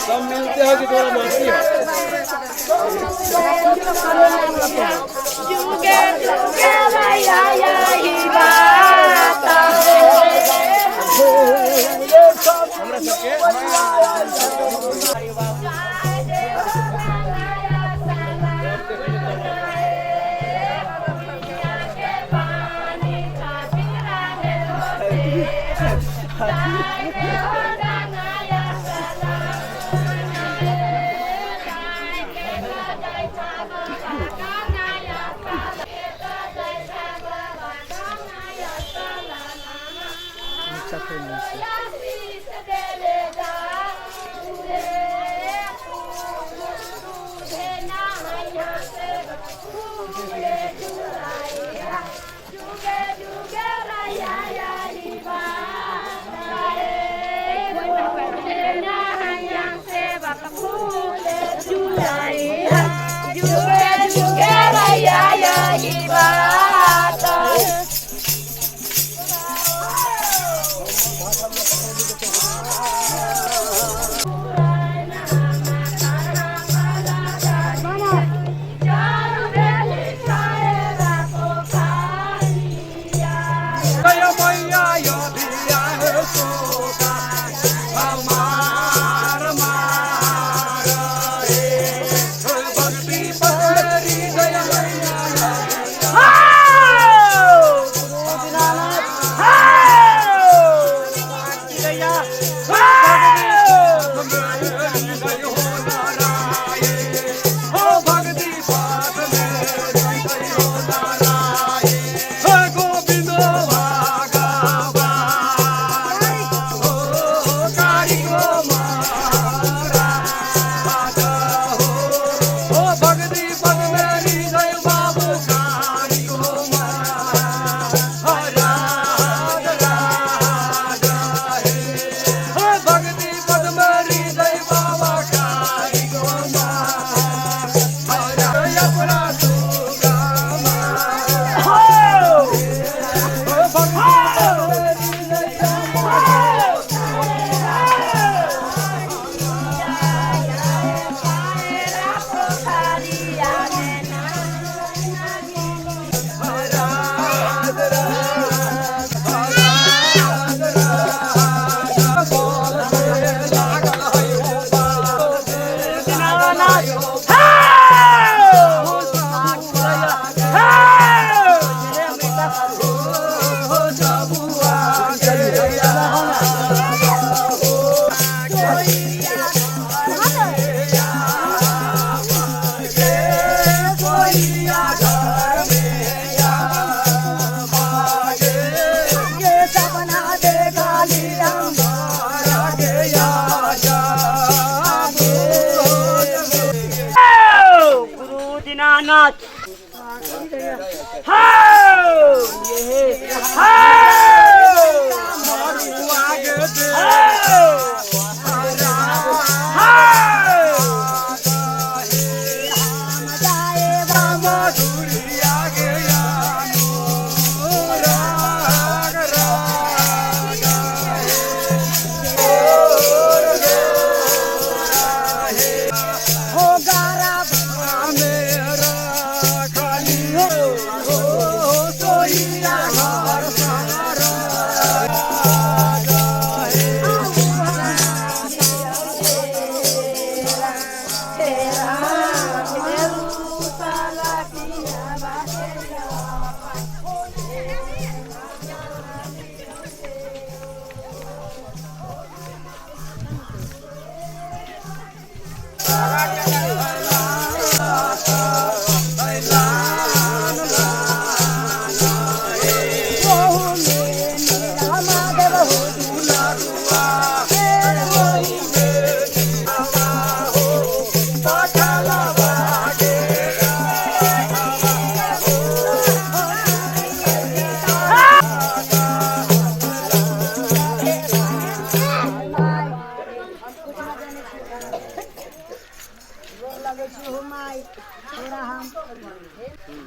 सब मिलते हैं कि थोड़ा बाकी है? जुगे जुगे भैया यही बात हमरा सबके दीनानाथ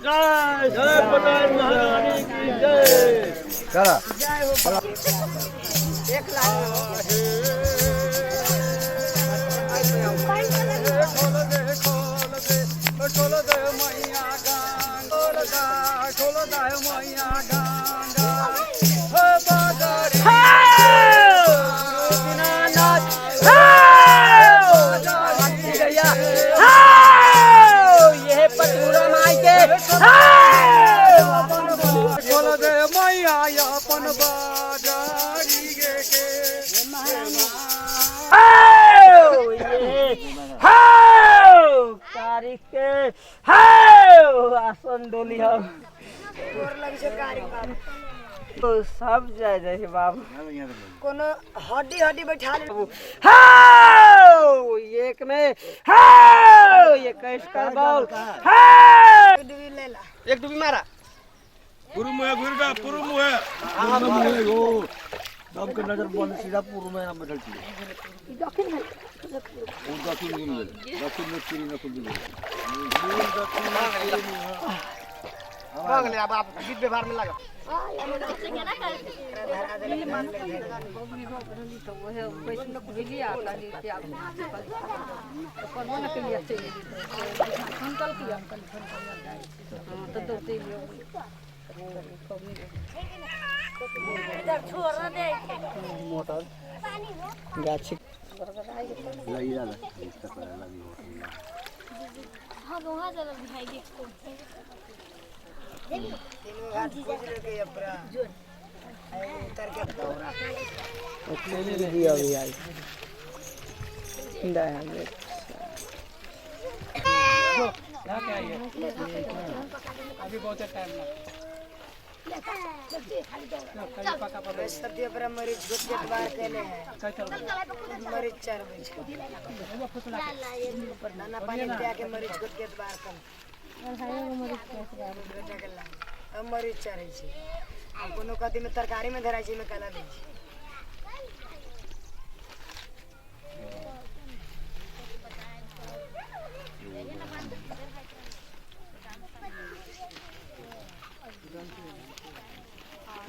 जय जय पटेल महारानी की जय। करा जय हो। 1 लाख आसन डोली हम तो सब जाए जाए बाबू कोनो हड्डी बैठा ले एक में ये कैस कर बाल डुबी ले ला एक डुबी मारा पुरु मुहे गुरगा पुरु मुहे हाँ मुहे हो दम के नजर बन सीधा पुरु में हम बैठल छी दक्षिण है वो दक्षिण में चिरी न कुछ दिले भाग ले अब आप गीत व्यवहार में लगा मोटर गाछी लगी जाला इसका पर लगी हो हां वहां चला भाई देखो तीनों घाट खोज लेके अपरा उतर के दौड़ा ले दिया अभी आई इंदा है क्या क्या है अभी बहुत टाइम लगा सत्य पर मरीज छोट के बार केले हैं मरीज 4 बजे नाना पानी पिया के मरीज छोट के बार कर मरीज 4 छै अब कोनो कदी में तरकारी में धराई छै में काला दै छै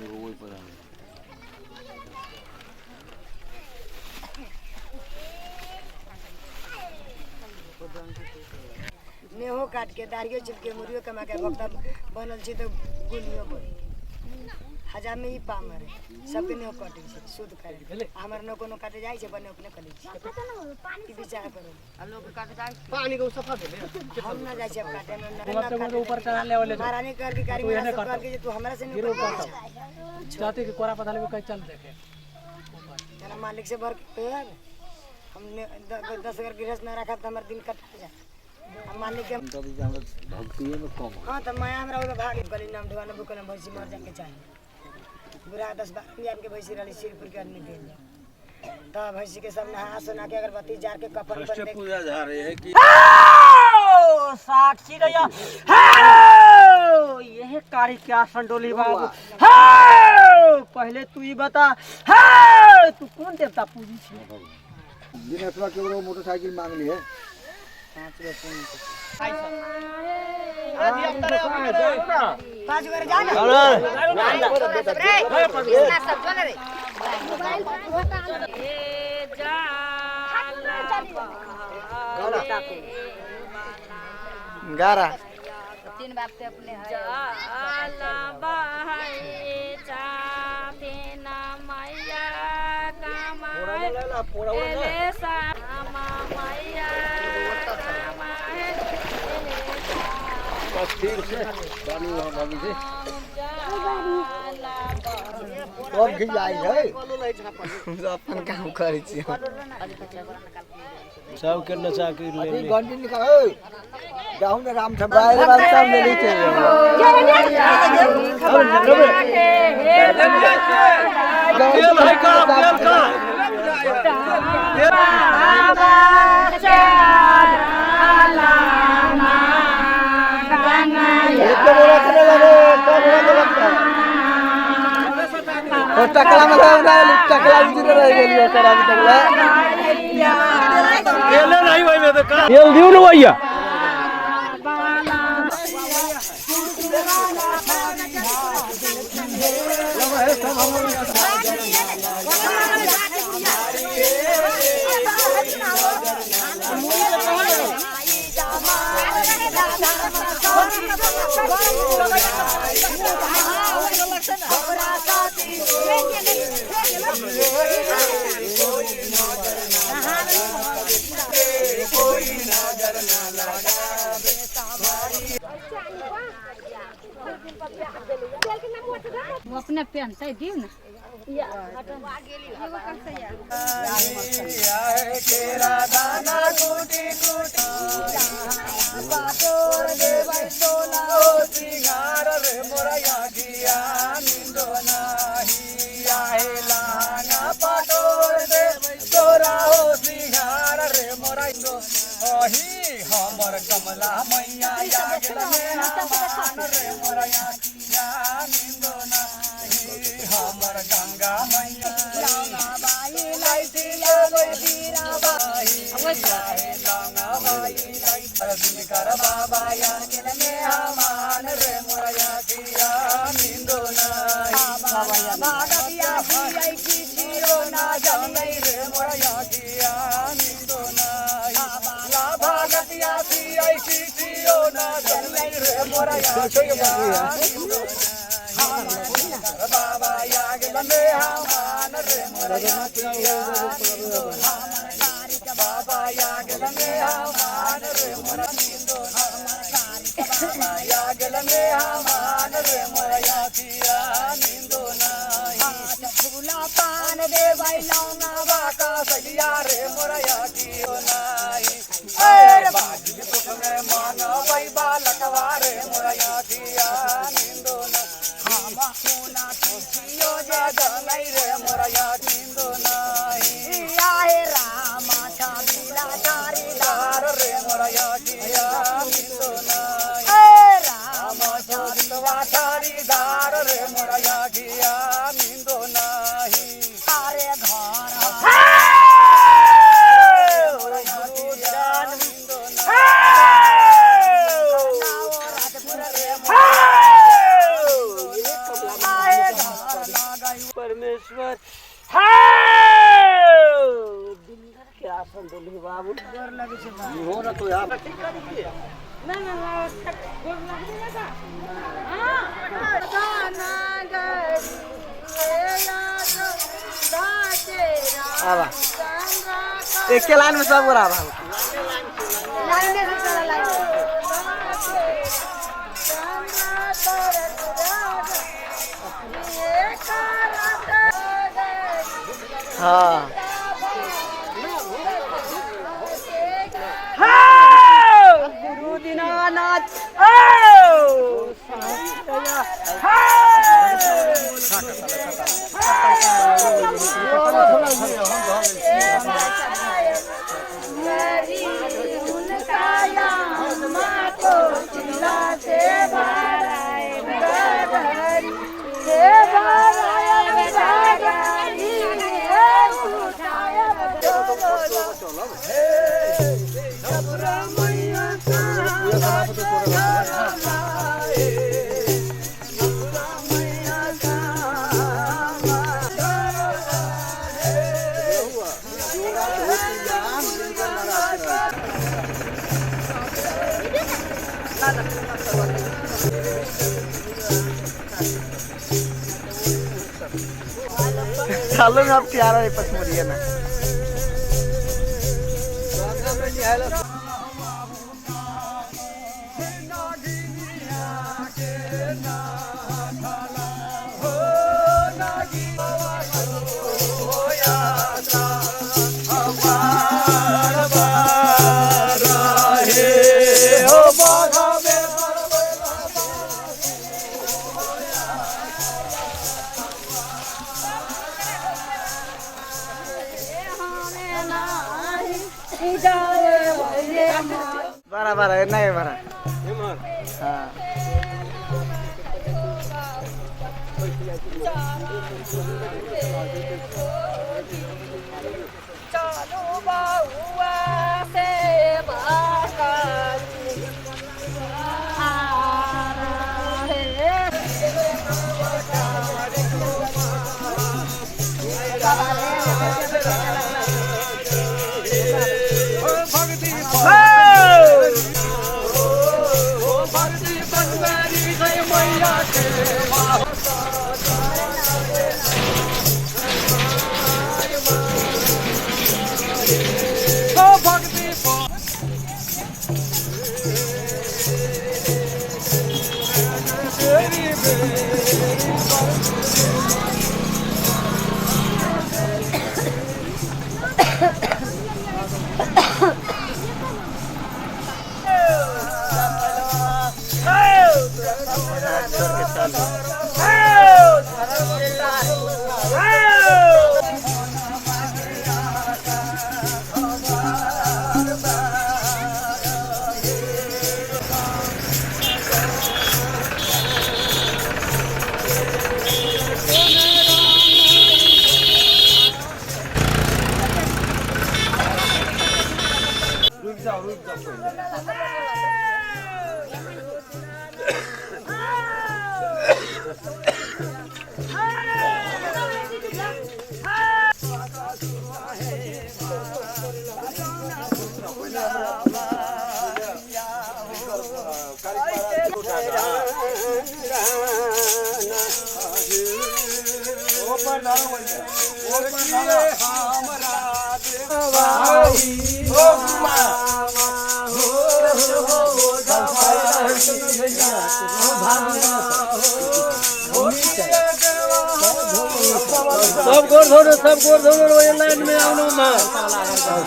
वही पर नेहो काट के दाढ़ियो चिपके मुरियो कमा के भक्ता बनल छी तो गुलियो बोल हजार में ही पा मारे सबके नेहो काटे छै शुद्ध करे हमर न कोनो काटे जाय छै बने अपने कले छी की विचार करो हम लोग काटे जाय पानी को सफा दे हम ना जाय छै काटे में ना ऊपर चढ़ा ले वाले महारानी कर भिखारी में सब कर के तू हमरा से नहीं चाहते कि कोरा पता लगे कहीं चल देखे तेरा मालिक से भर के यार हमने 10 अगर गिरस ना रखा तो हमार दिन कट जाए हम मालिक के तब हमरा भक्ति में कम हां त मैं हमरा ओके भाग गली नाम ढवाना बुकना भैंसी मर जाके चाहिए बुरा 10-12 मिलियन के भैंसी रही सिरपुर के आदमी दे तो भैंसी के सब नहा सुना के अगरबत्ती जार के कफन पर दे पूजा जा रही है कि साक्षी रैया यह कारी के आसन डोली बाबू पहले तू ही बता तू कौन देवता पूजी छी दिनेशवा के वो मोटरसाइकिल मांग ली है 5 बार जाना सब चल रे गारा 3 बाप से अपने जाला बहाई चाहे ना मैया कमाए एले सामा मैया कमाए ठीक से पानी वहां भाभी से जाला कब घी आई है अपन काम करै छी सब के नचा के ले ले गंडी निकाल ओए जाऊं ना राम ठबाइल रास्ता में नहीं टकला में टकला रह गेलियो करा टकला केले नहीं भाई मैं तो का तेल दियो ना भैया वो अपने पहनता है दियो ना तेरा दाना कूटी कूटी ओही हमर कमला मैया या गेलने हमान रे मोरा आखिया निंदो नाही हमर गंगा मैया लांगा बाई लाइती या गोईरा बाई आए लांगा बाई लाइती कर बाबा या गेलने हमान रे मोरा आखिया निंदो नाही बाबा या भागतिया आई की जीरो ना जंगई रे मोरा आखिया निंदो नाही ला भागतिया आई की जीरो ना जंगई रे मोरा आखिया निंदो बाबा या गेलने हमान रे मोरा आखिया निंदो बाबा या गेलने हमान रे मोरा निंदो बाबा या गेलने हमान रे मोरा आखिया निंदो नाही फूला पान दे भाई लौंगा बाका सगिया रे मोरा आखियो नाही ए बाजी पुख में मांगा भाई बालकवा रे मोरा आखिया निंदो ना हामा खूना खियो जा गलाई रे मोरा निंदो नाही आए रामा छाबीला तारी दार रे मोरा आखिया निंदो नाही ए रामा छाबीला तारी दार रे मोरा आखिया निंदो नाही सारे घर परमेश्वर क्या संतोली बाबू हो ना तो यार आवा एक के लाइन में सब हो रहा है लाइन में चला लाइन हाँ गुरु दीनानाथ चलो मैं अब तैयार है पचमढ़िया में बराबर है नहीं बरा हाँ चलो बाहुआ से बाका जाओ रुक जाओ सब गोर धोनो वही लाइन में आउनु न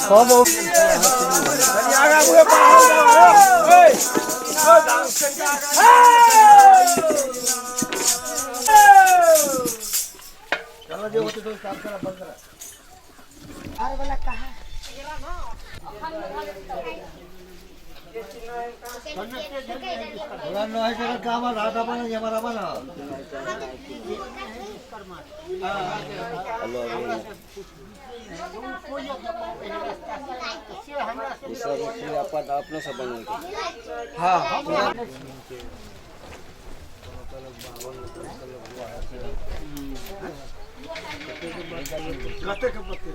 सब आगा बुए पार ए ओ डांस चलो जो होते तो काम करा बंद करा अरे वाला कहा होला न है कर काम रात अपन हमारा बना अपने सब बना के हाँ कते के पत्ते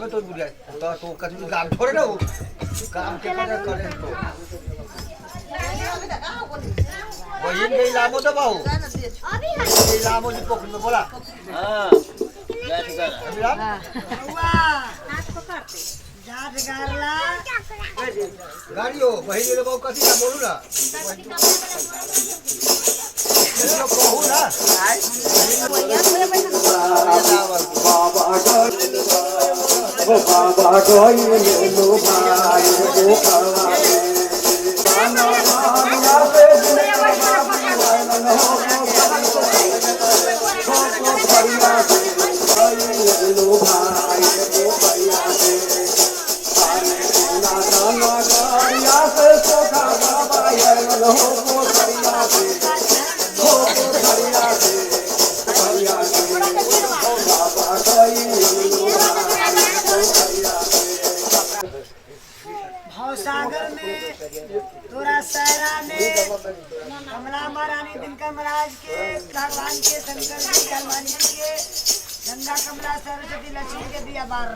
হবে তোর বুড়ি তোর কাছে যদি গাম ধরে না গাম কেটে করে তো वही नहीं लामो तो बाऊ नहीं लामो जी पकड़ में बोला हां बैठ कर जात गारला गाड़ियो वही ले बाऊ कथी का बोलू ना चलो कहू ना बाबा गोई लो भाई वो भवसागर में तोरा सहरा में कमला महारानी दिनकर महाराज के भगवान के शंकर जी हनुमान जी के गंगा कमला सरस्वती लक्ष्मी के दिया बार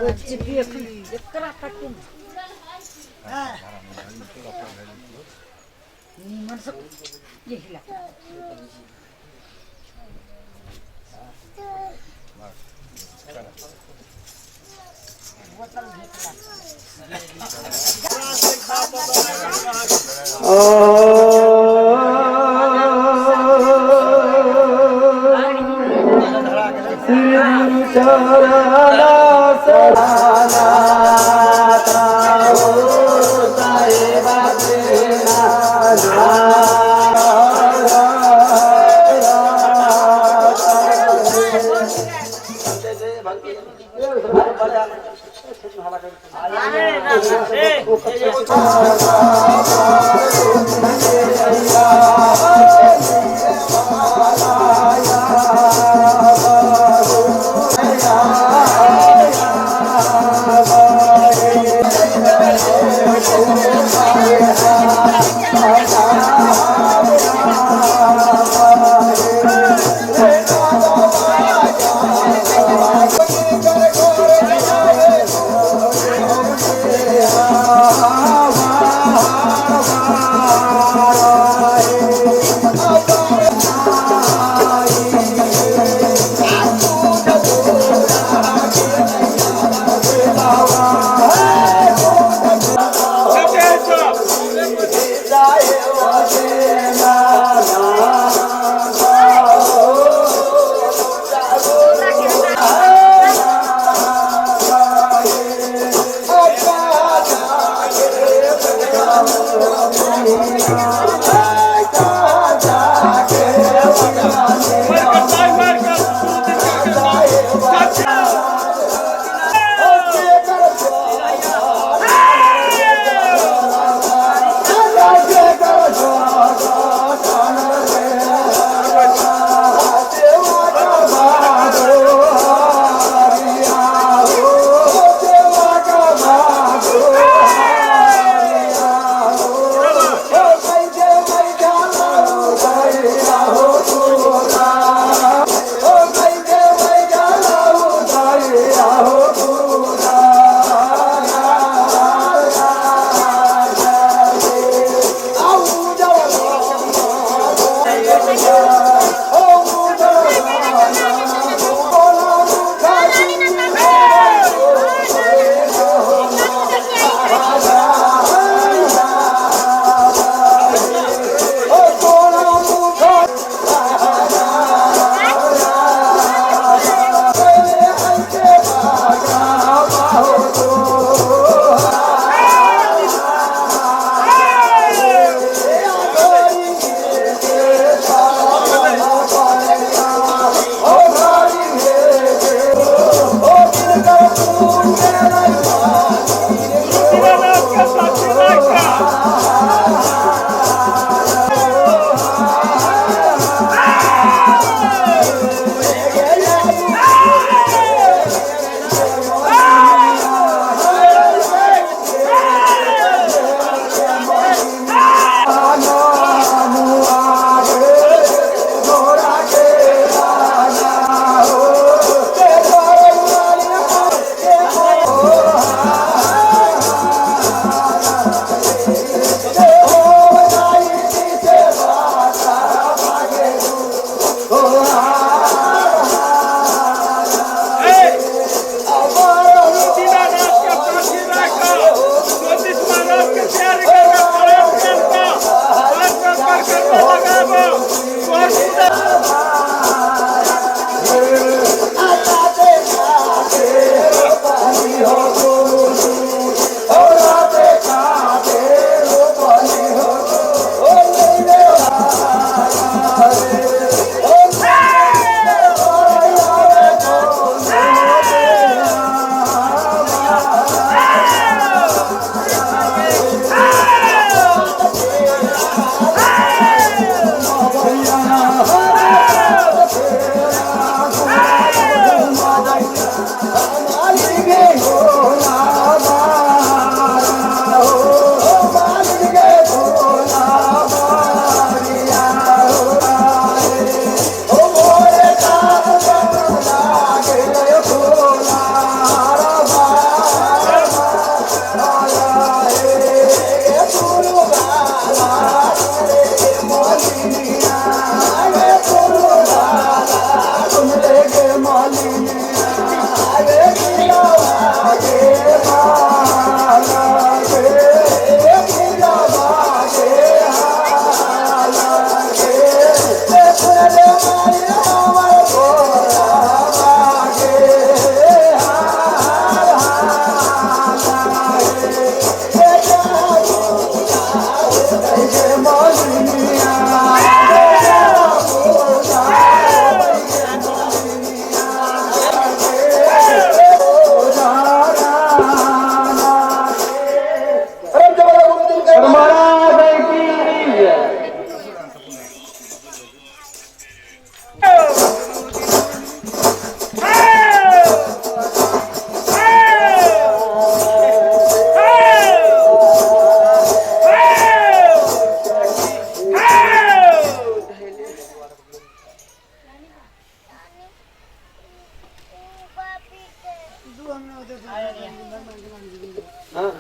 हाँ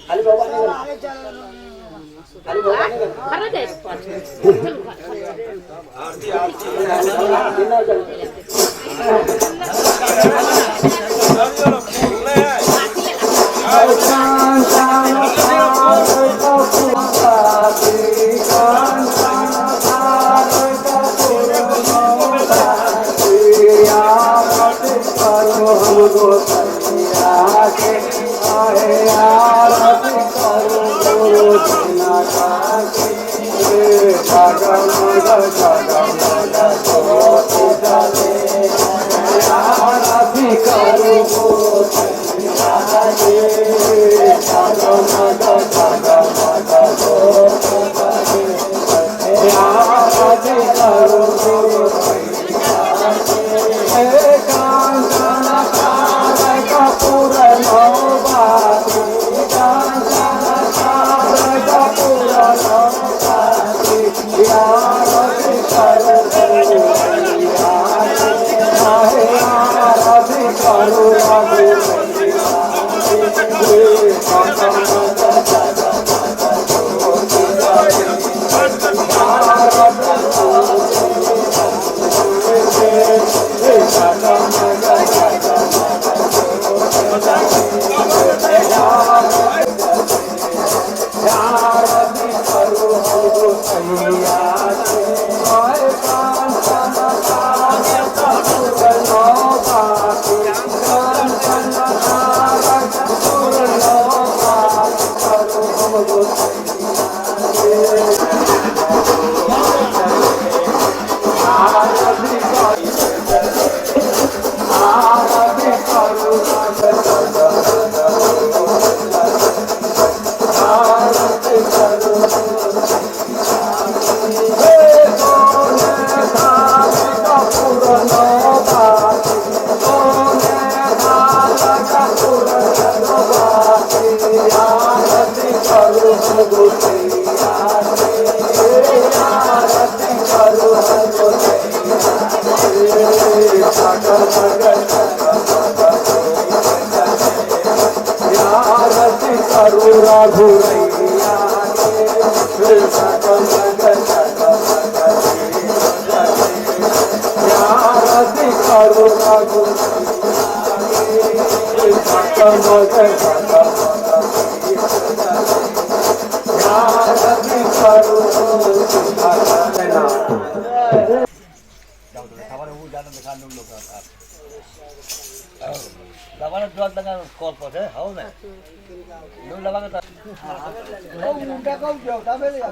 खाली बाबा नहीं खाली बाबा नहीं Lawan jual dengan korpos hau na. Dulu lawan ta. Oh, muda kau jauh tak boleh ya.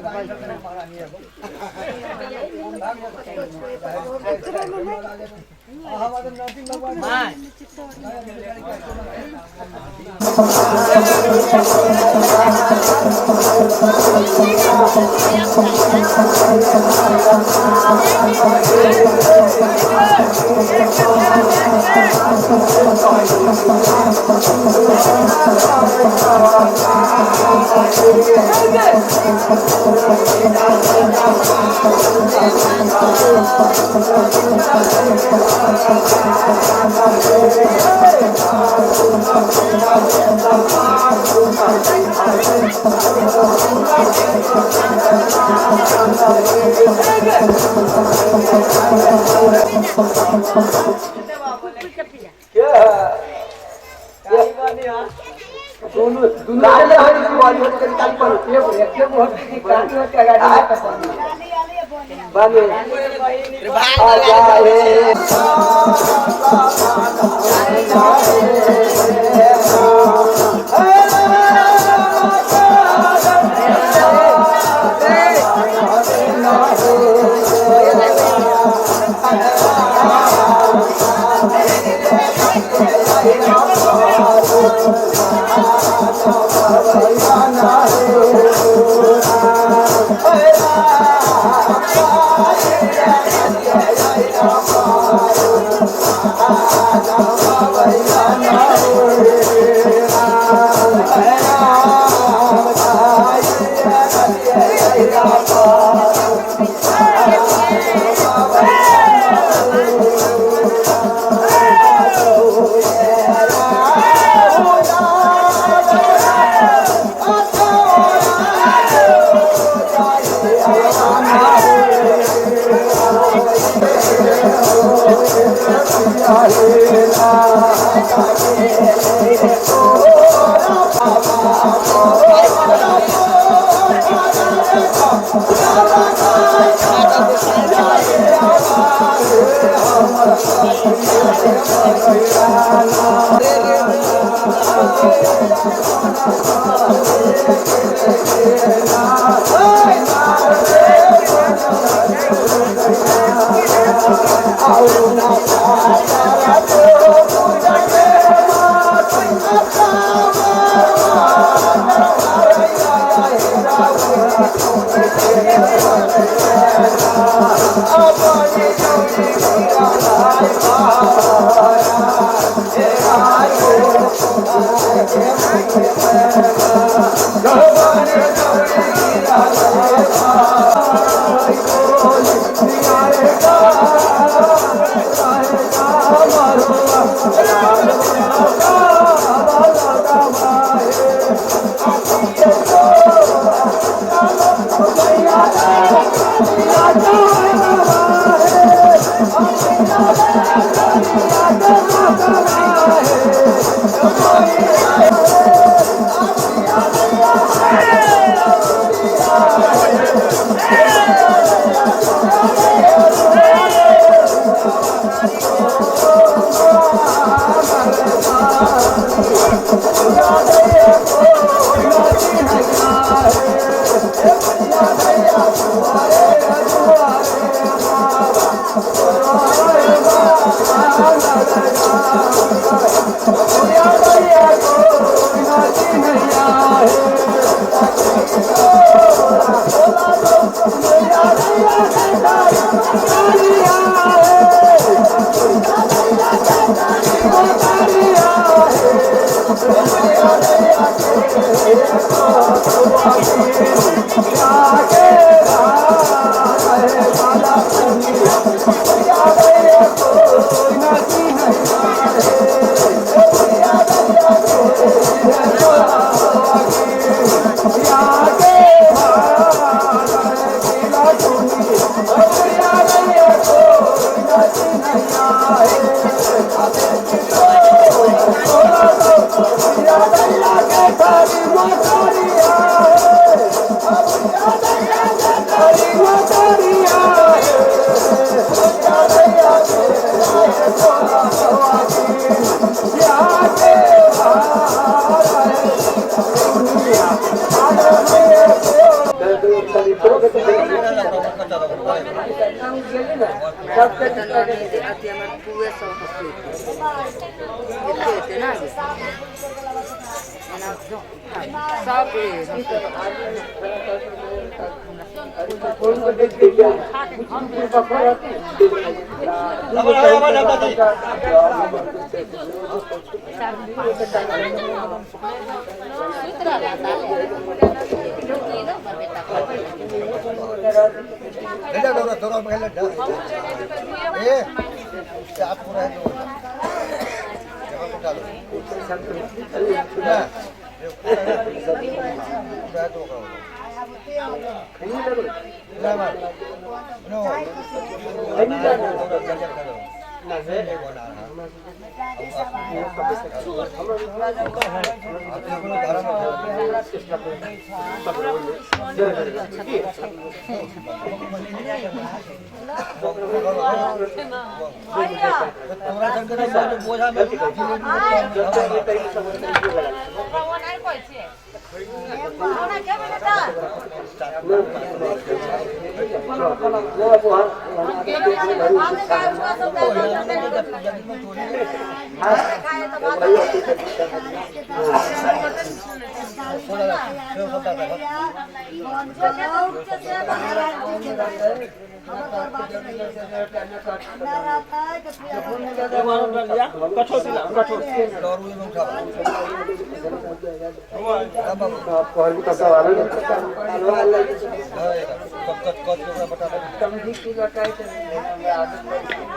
Kau